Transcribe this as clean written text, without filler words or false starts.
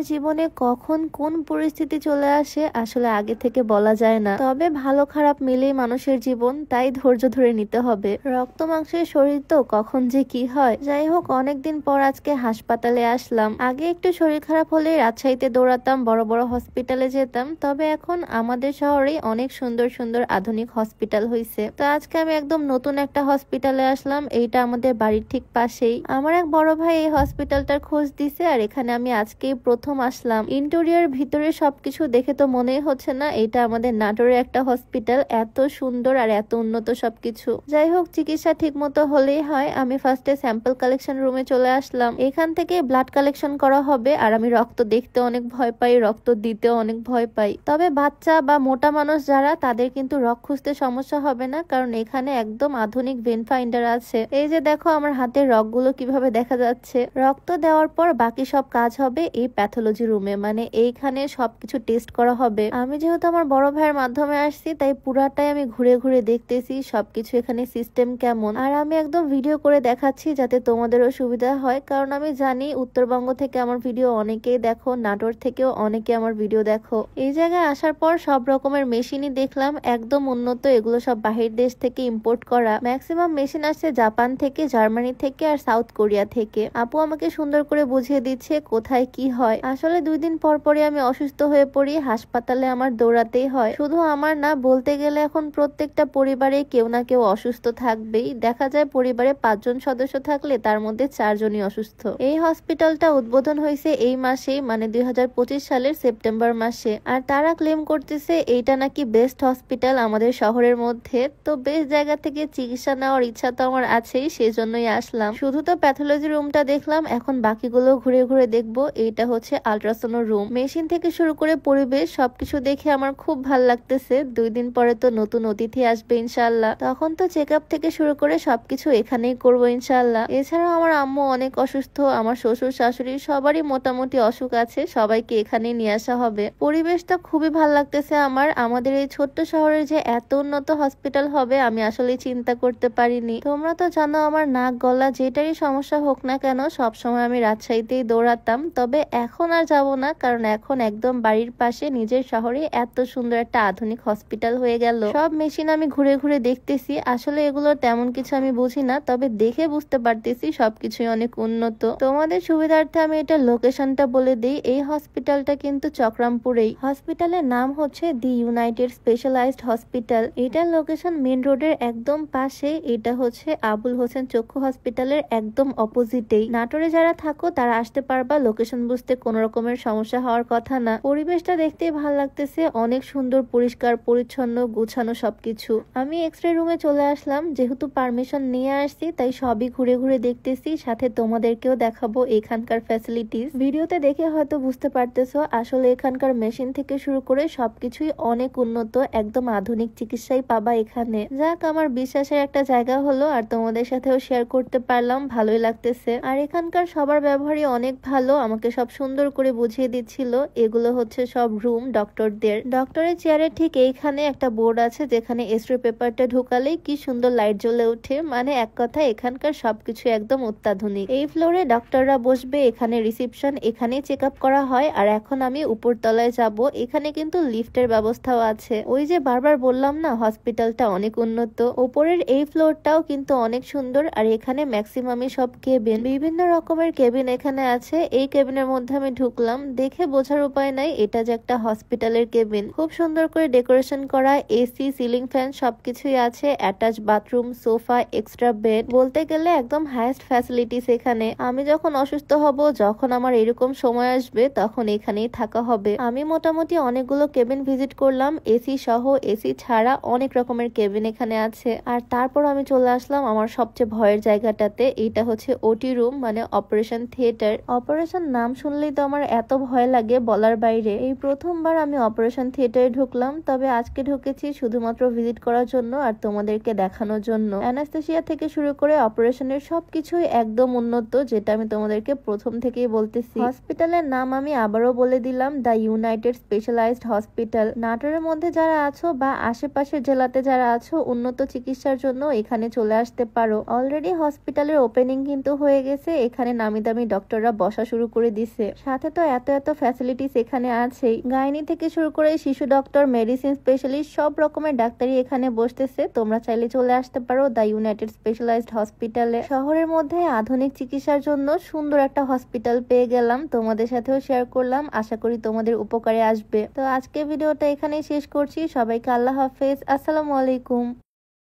জীবনে কখন কোন পরিস্থিতি চলে আসে আসলে আগে থেকে বলা যায় না, তবে ভালো খারাপ মিলেই মানুষের জীবন, তাই ধৈর্য ধরে নিতে হবে। রক্ত মাংসের শরীর তো কখন যে কি হয়। যাই হোক, অনেকদিন পর আজকে হাসপাতালে আসলাম। আগে একটু শরীর খারাপ হলে রাজশাহীতে দৌড়াতাম, বড় বড় হসপিটালে যেতাম, তবে এখন আমাদের শহরেই অনেক সুন্দর সুন্দর আধুনিক হসপিটাল হয়েছে। তো আজকে আমি একদম নতুন একটা হসপিটালে আসলাম, এইটা আমাদের বাড়ির ঠিক পাশেই। আমার এক বড় ভাই এই হসপিটালটার খোঁজ দিছে, আর এখানে আমি আজকেই প্রথম আসলাম। ইন্টেরিয়র ভিতরে সবকিছু দেখে তো মনেই হচ্ছে না এটা আমাদের নাটোরের একটা হসপিটাল। এত সুন্দর আর এত উন্নত সবকিছু। যাই হোক, চিকিৎসা ঠিক মতো হলেই হয়। আমি ফার্স্টে স্যাম্পল কালেকশন রুমে চলে আসলাম। এখান থেকে ব্লাড কালেকশন করা হবে, আর আমি রক্ত দেখতে অনেক ভয় পাই, রক্ত দিতেও অনেক ভয় পাই। তবে বাচ্চা বা মোটা মানুষ যারা, তাদের কিন্তু রক্ত খুঁজতে সমস্যা হবে না, কারণ এখানে একদম আধুনিক ভেন ফাইন্ডার আছে। এই যে দেখো আমার হাতের রক্তগুলো কিভাবে দেখা যাচ্ছে। রক্ত দেওয়ার পর বাকি সব কাজ হবে এই প্যাথোলজি রুমে, মানে এইখানে সবকিছু টেস্ট করা হবে। আমি যেহেতু আমার বড় ভাইয়ের মাধ্যমে আসছি, তাই পুরাটাই আমি ঘুরে ঘুরে দেখতেছি সবকিছু এখানে সিস্টেম কেমন। আর আমি একদম ভিডিও করে দেখাচ্ছি যাতে তোমাদেরও সুবিধা হয়, কারণ আমি জানি উত্তরবঙ্গ থেকে আমার ভিডিও অনেকেই দেখো, নাটোর থেকেও অনেকে আমার ভিডিও দেখো। এই জায়গায় আসার পর সব রকমের মেশিনই দেখলাম, একদম উন্নত। এগুলো সব বাহির দেশ থেকে ইম্পোর্ট করা। ম্যাক্সিমাম মেশিন আসছে জাপান থেকে, জার্মানি থেকে আর সাউথ কোরিয়া থেকে। আপু আমাকে সুন্দর করে বুঝিয়ে দিচ্ছে কোথায় কি হয়। আসলে 2 দিন পর পরই আমি অসুস্থ হয়ে পড়ি, হাসপাতালে আমার দৌড়াতেই হয়। শুধু আমার না, বলতে গেলে এখন প্রত্যেকটা পরিবারে কেউ না কেউ অসুস্থ থাকবেই। দেখা যায় পরিবারে 5 জন সদস্য থাকলে তার মধ্যে 4 জনই অসুস্থ। এই হসপিটালটা উদ্বোধন হয়েছে এই মাসেই, মানে 2025 সালের সেপ্টেম্বর মাসে। আর তারা ক্লেম করতেছে এইটা নাকি বেস্ট হসপিটাল আমাদের শহরের মধ্যে। তো বেস্ট জায়গা থেকে চিকিৎসা নেওয়ার ইচ্ছা তো আমার আছেই, সেজন্যই আসলাম। শুধু তো প্যাথোলজি রুমটা দেখলাম, এখন বাকিগুলো ঘুরে ঘুরে দেখবো। এইটা হচ্ছে আল্ট্রাসাউন্ড রুম। মেশিন থেকে শুরু করে পরিবেশ সবকিছু দেখে আমার খুব ভাল লাগতেছে। 2 দিন পরে তো নতুন অতিথি আসবে ইনশাল্লাহ, তখন তো চেক আপ থেকে শুরু করে সবকিছু এখানেই করবো ইনশাল্লাহ। এছাড়াও আমার আম্মু অনেক অসুস্থ, আমার শ্বশুর শাশুড়ি সবারই মোটামুটি অসুখ আছে, সবাইকে এখানে নিয়ে আসা হবে। পরিবেশটা খুবই ভাল লাগতেছে আমার। আমাদের এই ছোট্ট শহরের যে এত উন্নত হসপিটাল হবে আমি আসলে চিন্তা করতে পারিনি। তোমরা তো জানো আমার নাক গলা যেটারই সমস্যা হোক না কেন, সবসময় আমি রাজশাহীতেই দৌড়াতাম। তবে এখন আর যাব না, কারণ এখন একদম বাড়ির পাশে নিজের শহরে এত সুন্দর একটা আধুনিক হসপিটাল হয়ে গেল। সব মেশিন আমি ঘুরে ঘুরে দেখতেছি। আসলে এগুলো তেমন কিছু আমি বুঝি না, তবে দেখে বুঝতে পারতেছি সবকিছুই অনেক উন্নত। তোমাদের সুবিধার্থে আমি এটা লোকেশনটা বলে দিই। এই হসপিটালটা কিন্তু চক্রামপুরেই। হসপিটালের নাম হচ্ছে দি ইউনাইটেড স্পেশালাইজড হসপিটাল। এটার লোকেশন মেন রোডের একদম পাশে। এটা হচ্ছে আবুল হোসেন চক্ষু হসপিটালের একদম অপোজিটেই। নাটোরে যারা থাকো তারা আসতে পারবা, লোকেশন বুঝতে কোনো রকমের সমস্যা হওয়ার কথা না। পরিবেশটা দেখতেই ভালো লাগতেছে, অনেক সুন্দর, পরিষ্কার পরিচ্ছন্ন, গুছানো সবকিছু। আমি এক্সরে রুমে চলে আসলাম, যেহেতু পারমিশন নিয়ে আসছি তাই সবই ঘুরে ঘুরে দেখতেছি, সাথে তোমাদেরকেও দেখাবো এখানকার ফ্যাসিলিটিস। ভিডিওতে দেখে হয়তো বুঝতে পারতেছো, আসলে এখানকার মেশিন থেকে শুরু করে সবকিছুই অনেক উন্নত, একদম আধুনিক চিকিৎসাই পাবা এখানে। যাক, আমার বিশ্বাসের একটা জায়গা হলো, আর তোমাদের সাথেও শেয়ার করতে পারলাম, ভালোই লাগতেছে। আর এখানকার সবার ব্যবহারই অনেক ভালো, আমাকে সব সুন্দর করে বুঝিয়ে দিচ্ছিল। এগুলো হচ্ছে সব রুম ডক্টরদের। ডক্টরের চেয়ারে ঠিক এইখানে একটা বোর্ড আছে, যেখানে এক্সরে পেপারটা ঢুকালেই কি সুন্দর লাইট জ্বলে ওঠে। মানে এক কথায় এখানকার সবকিছু একদম অত্যাধুনিক। এই ফ্লোরে ডক্টররা বসবে, এখানে রিসিপশন, এখানেই চেক আপ করা হয়। আর এখন আমি উপর তলায় যাব, এখানে কিন্তু লিফটের ব্যবস্থাও আছে। ওই যে বারবার বললাম না হসপিটালটা অনেক উন্নত। উপরের এই ফ্লোরটাও কিন্তু অনেক সুন্দর, আর এখানে ম্যাক্সিমামই সব কেবিন, বিভিন্ন রকমের কেবিন এখানে আছে। এই কেবিনের মধ্যে আমি ঢুকলাম, দেখে বোঝার উপায় নাই এটা যে একটা হসপিটালের কেবিন। খুব সুন্দর করে ডেকোরেশন করা, এসি, সিলিং ফ্যান সবকিছুই আছে, attach bathroom, sofa, extra bed, বলতে গেলে একদম হাইয়েস্ট ফ্যাসিলিটিস এখানে। আমি যখন অসুস্থ হব, যখন আমার এরকম সময় আসবে, তখন এখানেই থাকা হবে। আমি মোটামুটি অনেকগুলো কেবিন ভিজিট করলাম, এসি সহ, এসি ছাড়া অনেক রকমের কেবিন এখানে আছে। আর তারপর আমি চলে আসলাম আমার সবচেয়ে ভয়ের জায়গাটাতে। এটা হচ্ছে ওটি রুম, মানে অপারেশন থিয়েটার। অপারেশন নাম শুনলেই তো আমার এত ভয় লাগে বলার বাইরে। এই প্রথমবার আমি অপারেশন থিয়েটারে ঢুকলাম, তবে আজকে ঢুকেছি শুধুমাত্র ভিজিট করার জন্য আর তোমাদেরকে দেখানোর জন্য। অ্যানাস্থেসিয়া থেকে শুরু করে অপারেশনের সবকিছুই একদম উন্নত, যেটা আমি তোমাদেরকে প্রথম থেকেই বলতেছি। হসপিটালের নাম আমি আবারও বলে দিলাম, দ্য ইউনাইটেড স্পেশালাইজড হসপিটাল। নাটোরের মধ্যে যারা আছো বা আশেপাশের জেলাতে যারা আছো, উন্নত চিকিৎসার জন্য এখানে চলে আসতে পারো। অলরেডি হসপিটালের ওপেনিং কিন্তু হয়ে গেছে, এখানে নামি দামি ডক্টররা বসা শুরু করে দিছে। সাথে তো এত এত ফ্যাসিলিটিস এখানে আছেই। গাইনি থেকে শুরু করে শিশু ডক্টর, মেডিসিন স্পেশালিস্ট সব রকমের ডাক্তারই এখানে বসতেছে। তোমরা চাইলে চলে আসতে পারো দ্য ইউনাইটেড স্পেশালাইজড হসপিটালে। শহরের মধ্যে আধুনিক চিকিৎসার জন্য সুন্দর একটা হসপিটাল পেয়ে গেলাম, তোমাদের সাথেও শেয়ার করলাম। আশা করি তোমাদের উপকারে আসবে। তো আজকে ভিডিওটা এখানেই শেষ করছি। সবাইকে আল্লাহ হাফেজ, আসসালামু আলাইকুম।